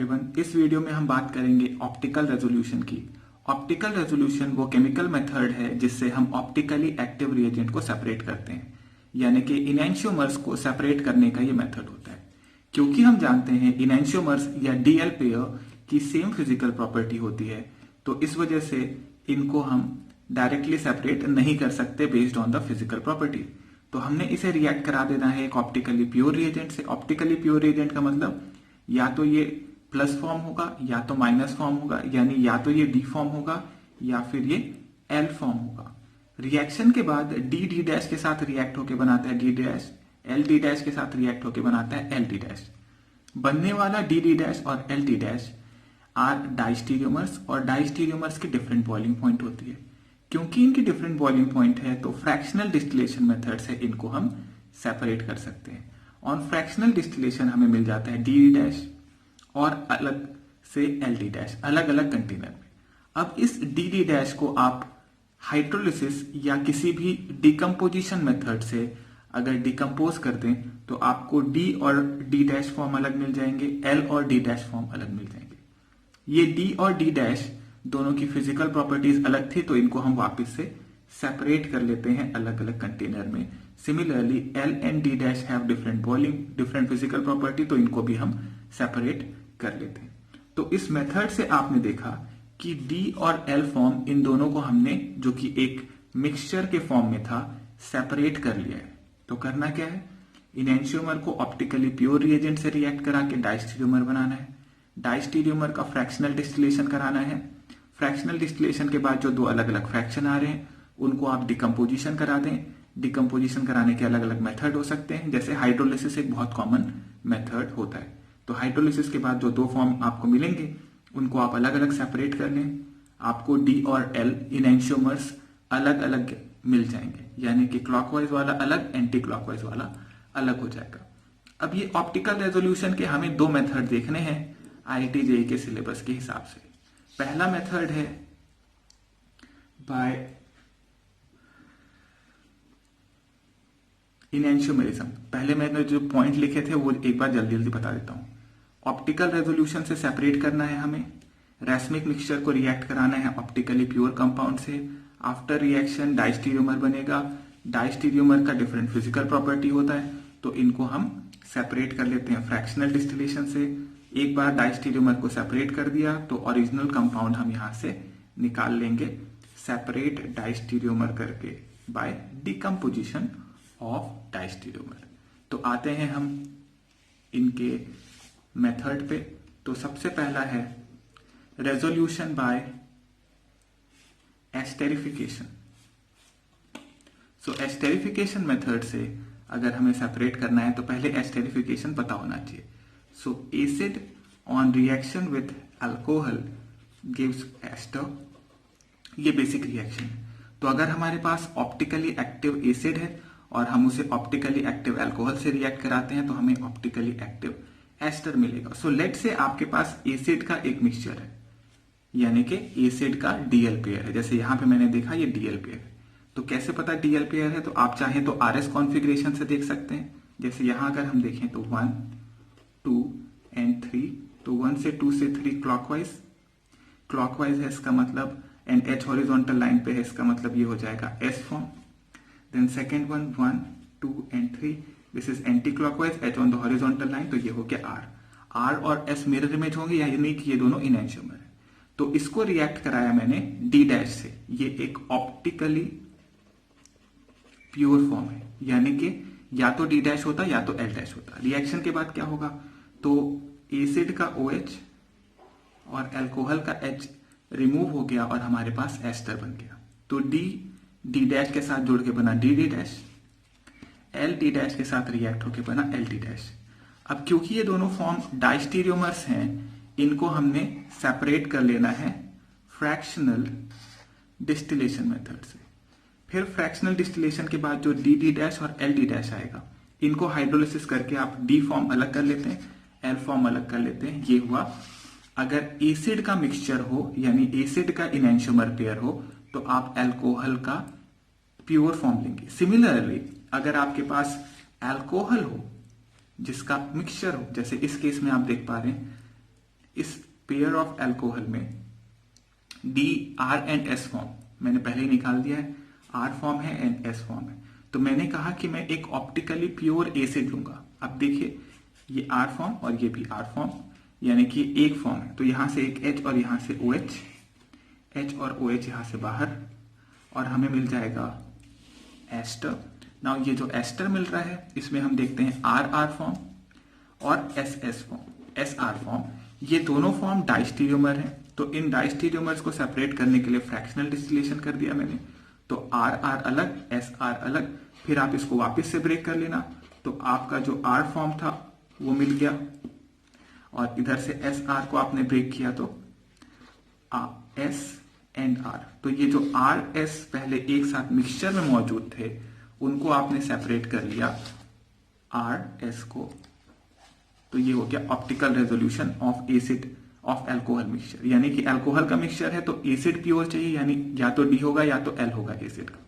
Everyone, इस video में हम बात करेंगे ऑप्टिकल रेजोल्यूशन की। ऑप्टिकल रेजोल्यूशन वो केमिकल मेथड है जिससे हम ऑप्टिकली एक्टिव रिएजेंट को सेपरेट करते हैं, यानी कि इनैंशियोमर्स को सेपरेट करने का ये मेथड होता है। क्योंकि हम जानते हैं इनैंशियोमर्स या डीएल पेयर की सेम फिजिकल प्रॉपर्टी होती है, तो इस वजह से इनको हम डायरेक्टली सेपरेट नहीं कर सकते based on the physical property. तो हमने इसे रिएक्ट करा देना है एक ऑप्टिकली प्योर रिएजेंट से। ऑप्टिकली प्योर रिएजेंट का मतलब या तो ये प्लस फॉर्म होगा या तो माइनस फॉर्म होगा, यानी या तो ये डी फॉर्म होगा या फिर ये एल फॉर्म होगा। रिएक्शन के बाद डी डी डैश के साथ रिएक्ट होके बनाता है D dash, L D dash के साथ रिएक्ट होके बनाता है एल डी डैश। बनने वाला डी डी डैश और एल डी डैश आर डाइस्टीरियोमर्स, और डाइस्टीरियोमर्स की डिफरेंट बॉइलिंग पॉइंट होती है। क्योंकि इनकी डिफरेंट बॉइलिंग पॉइंट है तो फ्रैक्शनल डिस्टिलेशन मेथड से इनको हम सेपरेट कर सकते हैं। ऑन फ्रैक्शनल डिस्टिलेशन हमें मिल जाता है डी डी डैश और अलग से एल डी डैश, अलग अलग कंटेनर में। अब इस डी डी डैश को आप हाइड्रोलिसिस या किसी भी डिकम्पोजिशन मेथड से अगर डिकम्पोज कर दें तो आपको डी और डी डैश फॉर्म अलग मिल जाएंगे, एल और डी डैश फॉर्म अलग मिल जाएंगे। ये डी और डी डैश दोनों की फिजिकल प्रॉपर्टीज अलग थी, तो इनको हम वापस से सेपरेट कर लेते हैं अलग अलग कंटेनर में। Similarly L and D dash have different boiling, different physical property, तो इनको भी हम सेपरेट कर लेते हैं। तो इस मेथड से आपने देखा कि डी और एल फॉर्म, इन दोनों को हमने जो कि एक मिक्सचर के फॉर्म में था, सेपरेट कर लिया है। तो करना क्या है, इनैंशियोमर को ऑप्टिकली प्योर रिएजेंट से रिएक्ट करा के डाइस्टीरियोमर बनाना है। डाइस्टीरियोमर का फ्रैक्शनल डिस्टिलेशन कराना है। फ्रैक्शनल डिस्टिलेशन के बाद जो दो अलग अलग फ्रैक्शन आ रहे हैं उनको आप डिकम्पोजिशन करा दें। डिकम्पोजिशन कराने के अलग अलग मेथड हो सकते हैं, जैसे हाइड्रोलिसिस एक बहुत कॉमन मेथड होता है। तो हाइड्रोलिसिस के बाद जो दो फॉर्म आपको मिलेंगे उनको आप अलग अलग सेपरेट कर लें, आपको डी और एल इनैंशियोमर्स अलग अलग मिल जाएंगे, यानी कि क्लॉकवाइज वाला अलग, एंटी क्लॉकवाइज वाला अलग हो जाएगा। अब ये ऑप्टिकल रेजोल्यूशन के हमें दो मेथड देखने हैं IIT JEE के सिलेबस के हिसाब से। पहला मेथड है बाय इनैंशियोमरिज्म। पहले मैंने जो पॉइंट लिखे थे वो एक बार जल्दी जल्दी बता देता हूं। ऑप्टिकल रेजोल्यूशन से सेपरेट करना है हमें, रैस्मिक मिक्सचर को रिएक्ट कराना है ऑप्टिकली प्योर कंपाउंड से। आफ्टर रिएक्शन डाइस्टीरियोमर बनेगा। डाइस्टीरियोमर का डिफरेंट फिजिकल प्रॉपर्टी होता है, तो इनको हम सेपरेट कर लेते हैं फ्रैक्शनल डिस्टिलेशन से। एक बार डाइस्टीरियोमर को सेपरेट कर दिया तो ओरिजिनल कंपाउंड हम यहां से निकाल लेंगे, सेपरेट डाइस्टीरियोमर करके बाय डिकम्पोजिशन ऑफ डाइस्टीरियोमर। तो आते हैं हम इनके मेथड पे। तो सबसे पहला है रेजोल्यूशन बाय एस्टेरिफिकेशन। सो एस्टेरिफिकेशन मेथड से अगर हमें सेपरेट करना है तो पहले एस्टेरिफिकेशन पता होना चाहिए। So acid on reaction with alcohol gives ester, ये बेसिक रिएक्शन है। तो अगर हमारे पास ऑप्टिकली एक्टिव एसिड है और हम उसे ऑप्टिकली एक्टिव अल्कोहल से रिएक्ट कराते हैं तो हमें ऑप्टिकली एक्टिव एस्टर मिलेगा। सो लेट से आपके पास एसिड का एक मिक्सचर है, यानी कि एसिड का डीएल पेयर है। जैसे यहां पे मैंने देखा ये डीएल पेयर है, तो कैसे पता डीएल पेयर है, तो आप चाहें तो आरएस कॉन्फ़िगरेशन से देख सकते हैं। जैसे यहां अगर हम देखें तो 1 2 एंड 3, तो 1 से 2 से 3 क्लॉकवाइज है इसका मतलब, एंड एच हॉरिजॉन्टल लाइन पे है इसका मतलब ये हो जाएगा S form. Then second one 1 2 and 3, this is anti clockwise, H on the horizontal line, तो ये हो गया आर और एस मिरर इमेज होंगे, यानी कि ये दोनों इनैंशियोमर है। तो इसको रिएक्ट कराया मैंने डी डैश से, ये एक ऑप्टिकली प्योर फॉर्म है, यानी कि या तो डी डैश होता या तो एल डैश होता। रिएक्शन के बाद क्या होगा, तो एसिड का OH और अल्कोहल का H रिमूव हो गया और हमारे पास एस्टर बन गया। तो डी डैश के साथ जुड़ के बना D D dash, L D dash के साथ रिएक्ट होके बना एल डी डैश। अब क्योंकि ये दोनों फॉर्म डाइस्टीरियोमर्स हैं, इनको हमने सेपरेट कर लेना है फ्रैक्शनल डिस्टिलेशन मेथड से। फिर फ्रैक्शनल डिस्टिलेशन के बाद जो डी डी डैश और एल डी डैश आएगा, इनको हाइड्रोलिसिस करके आप डी फॉर्म अलग कर लेते हैं, एल फॉर्म अलग कर लेते हैं। ये हुआ। अगर एसिड का मिक्सचर हो, यानी एसिड का इनैंशियोमर पेयर हो, तो आप अल्कोहल का प्योर फॉर्म लेंगे। सिमिलरली अगर आपके पास अल्कोहल हो जिसका मिक्सचर हो, जैसे इस केस में आप देख पा रहे हैं इस पेयर ऑफ एल्कोहल में D, R and S form मैंने पहले ही निकाल दिया है, आर फॉर्म है एंड एस फॉर्म है। तो मैंने कहा कि मैं एक ऑप्टिकली प्योर एसिड लूंगा। अब देखिए ये आर फॉर्म और ये भी आर फॉर्म, यानी कि एक फॉर्म है, तो यहां से एक H और यहां से OH, H और OH यहां से बाहर, और हमें मिल जाएगा एस्टर। नाउ ये जो एस्टर मिल रहा है इसमें हम देखते हैं आर फॉर्म और एस फॉर्म, SR फॉर्म। ये दोनों फॉर्म डाइस्टीरियोमर हैं, तो इन डाइस्टीरियोमर्स को सेपरेट करने के लिए फ्रैक्शनल डिस्टिलेशन कर दिया मैंने। तो आर अलग, SR अलग, फिर आप इसको वापस से ब्रेक कर लेना, तो आपका जो आर फॉर्म था वो मिल गया, और इधर से SR को आपने ब्रेक किया तो S एंड R। तो ये जो R S पहले एक साथ मिक्सचर में मौजूद थे उनको आपने सेपरेट कर लिया R S को। तो ये हो गया optical resolution of acid of alcohol mixture, यानी कि अल्कोहल का मिक्सचर है तो एसिड प्योर चाहिए, यानी या तो D होगा या तो L होगा एसिड का।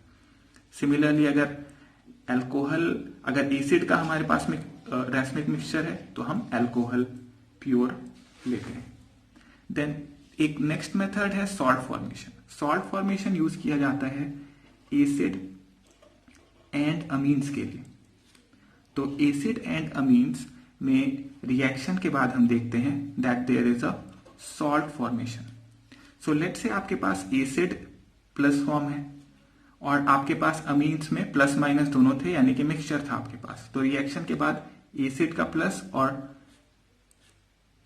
सिमिलरली अगर एसिड का हमारे पास में रैसमिक मिक्सचर है तो हम अल्कोहल प्योर लेते हैं। देन एक नेक्स्ट मेथड है salt formation. Salt formation use किया जाता है एसिड एंड अमीन्स के लिए। तो एसिड एंड अमीन्स में रिएक्शन के बाद हम देखते हैं that there is a salt formation. So let say आपके पास एसिड प्लस फॉर्म है और आपके पास अमीन्स में प्लस माइनस दोनों थे, यानी कि मिक्सचर था आपके पास। तो रिएक्शन के बाद एसिड का प्लस और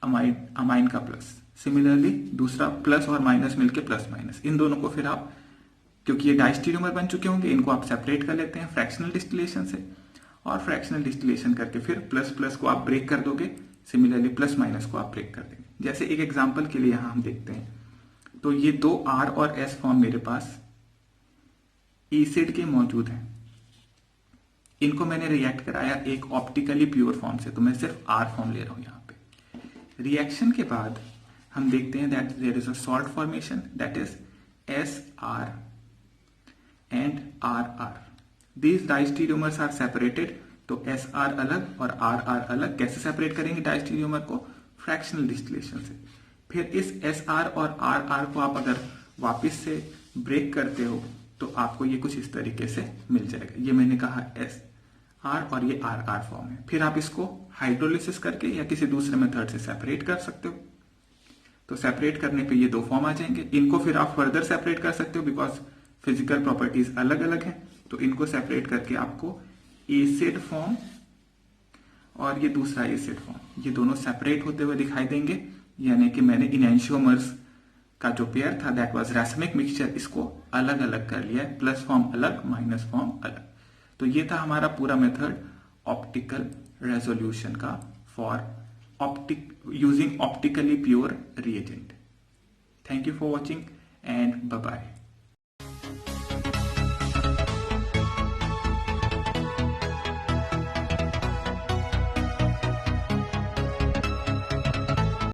अमाइन का प्लस, सिमिलरली दूसरा प्लस और माइनस मिलके प्लस माइनस, इन दोनों को फिर आप, क्योंकि ये डाइस्टीरियोमर बन चुके होंगे, इनको आप सेपरेट कर लेते हैं फ्रैक्शनल डिस्टिलेशन से, और फ्रैक्शनल डिस्टिलेशन करके फिर प्लस प्लस को आप ब्रेक कर दोगे, सिमिलरली प्लस माइनस को आप ब्रेक कर देंगे। जैसे एक एग्जांपल के लिए यहां हम देखते हैं, तो ये दो R और S फॉर्म मेरे पास एसिड के मौजूद हैं, इनको मैंने रिएक्ट कराया एक ऑप्टिकली प्योर फॉर्म से, तो मैं सिर्फ R फॉर्म ले रहा हूं यहां पे। रिएक्शन के बाद हम देखते हैं that there is a salt formation that is SR and RR। These diastereomers are separated, तो SR अलग और RR अलग। कैसे सेपरेट करेंगे डाइस्टीरियोमर को? फ्रैक्शनल डिस्टिलेशन से। फिर इस SR और RR को आप अगर वापस से ब्रेक करते हो तो आपको ये कुछ इस तरीके से मिल जाएगा। ये मैंने कहा SR और ये RR फॉर्म है। फिर आप इसको हाइड्रोलिसिस करके या किसी दूसरे मेथड से सेपरेट कर सकते हो। तो सेपरेट करने पे ये दो फॉर्म आ जाएंगे। इनको फिर आप फर्दर सेपरेट कर सकते हो बिकॉज फिजिकल प्रॉपर्टीज अलग अलग हैं। तो इनको सेपरेट करके आपको एसिड फॉर्म और ये दूसरा एसिड फॉर्म, ये दोनों सेपरेट होते हुए दिखाई देंगे। यानी कि मैंने इनैंशियोमर्स का जो पेयर था दैट वाज रैसमिक मिक्सचर, इसको अलग अलग कर लिया है, प्लस फॉर्म अलग, माइनस फॉर्म अलग। तो ये था हमारा पूरा मेथड ऑप्टिकल रेजोल्यूशन का for using optically pure reagent. Thank you for watching and bye bye.